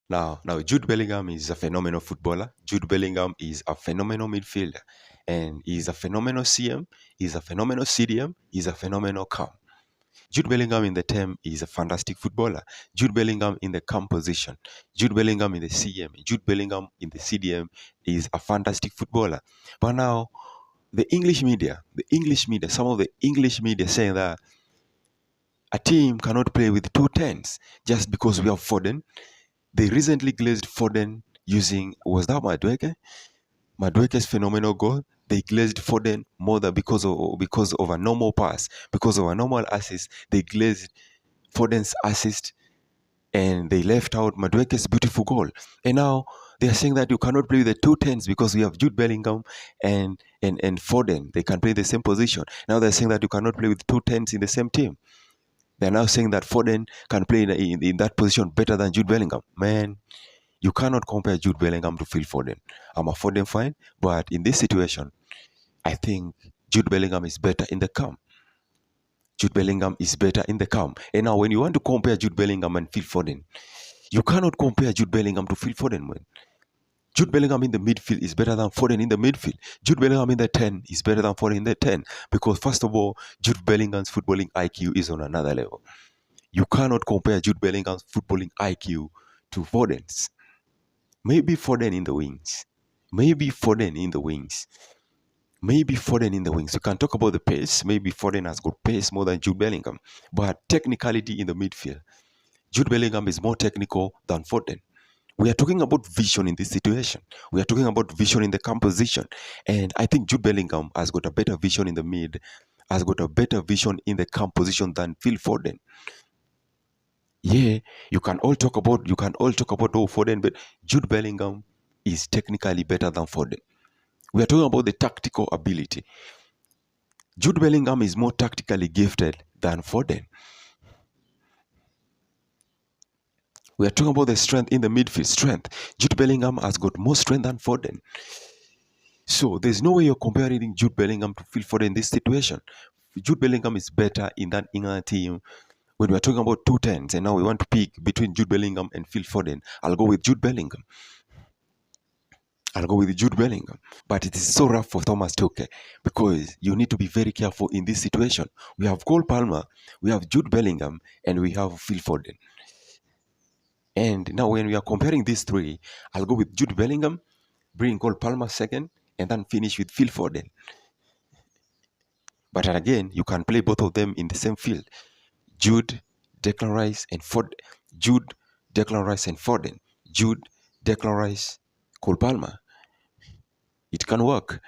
Now, Jude Bellingham is a phenomenal footballer. Jude Bellingham is a phenomenal midfielder, and he's a phenomenal CM. He's a phenomenal CDM. He's a phenomenal CAM. Jude Bellingham in the team is a fantastic footballer. Jude Bellingham in the CAM position. Jude Bellingham in the CM. Jude Bellingham in the CDM is a fantastic footballer. But now, some of the English media saying that a team cannot play with two tens just because we have Foden. They recently glazed Foden using, was that Madueke? Madueke's phenomenal goal. They glazed Foden more than because of a normal pass, because of a normal assist. They glazed Foden's assist and they left out Madueke's beautiful goal. And now they are saying that you cannot play with the two tens because we have Jude Bellingham and Foden. They can play the same position. Now they're saying that you cannot play with two tens in the same team. They're now saying that Foden can play in that position better than Jude Bellingham. Man, you cannot compare Jude Bellingham to Phil Foden. I'm a Foden fan, but in this situation, I think Jude Bellingham is better in the CAM. Jude Bellingham is better in the CAM. And now when you want to compare Jude Bellingham and Phil Foden, you cannot compare Jude Bellingham to Phil Foden, man. Jude Bellingham in the midfield is better than Foden in the midfield. Jude Bellingham in the 10 is better than Foden in the 10. Because first of all, Jude Bellingham's footballing IQ is on another level. You cannot compare Jude Bellingham's footballing IQ to Foden's. Maybe Foden in the wings. Maybe Foden in the wings. Maybe Foden in the wings. You can talk about the pace. Maybe Foden has got pace more than Jude Bellingham. But technicality in the midfield, Jude Bellingham is more technical than Foden. We are talking about vision in this situation. We are talking about vision in the composition. And I think Jude Bellingham has got a better vision in the mid, has got a better vision in the composition than Phil Foden. Yeah, you can all talk about Foden, but Jude Bellingham is technically better than Foden. We are talking about the tactical ability. Jude Bellingham is more tactically gifted than Foden. We are talking about the strength in the midfield. Strength. Jude Bellingham has got more strength than Foden. So there's no way you're comparing Jude Bellingham to Phil Foden in this situation. Jude Bellingham is better in that England team. When we're talking about two tens, and now we want to pick between Jude Bellingham and Phil Foden, I'll go with Jude Bellingham. But it is so rough for Thomas Tuchel because you need to be very careful in this situation. We have Cole Palmer, we have Jude Bellingham, and we have Phil Foden. And now when we are comparing these three, I'll go with Jude Bellingham, bring Cole Palmer second, and then finish with Phil Foden. But again, you can play both of them in the same field. Jude, Declan Rice, and Foden. Jude, Declan Rice, and Foden. Jude, Declan Rice, Cole Palmer. It can work.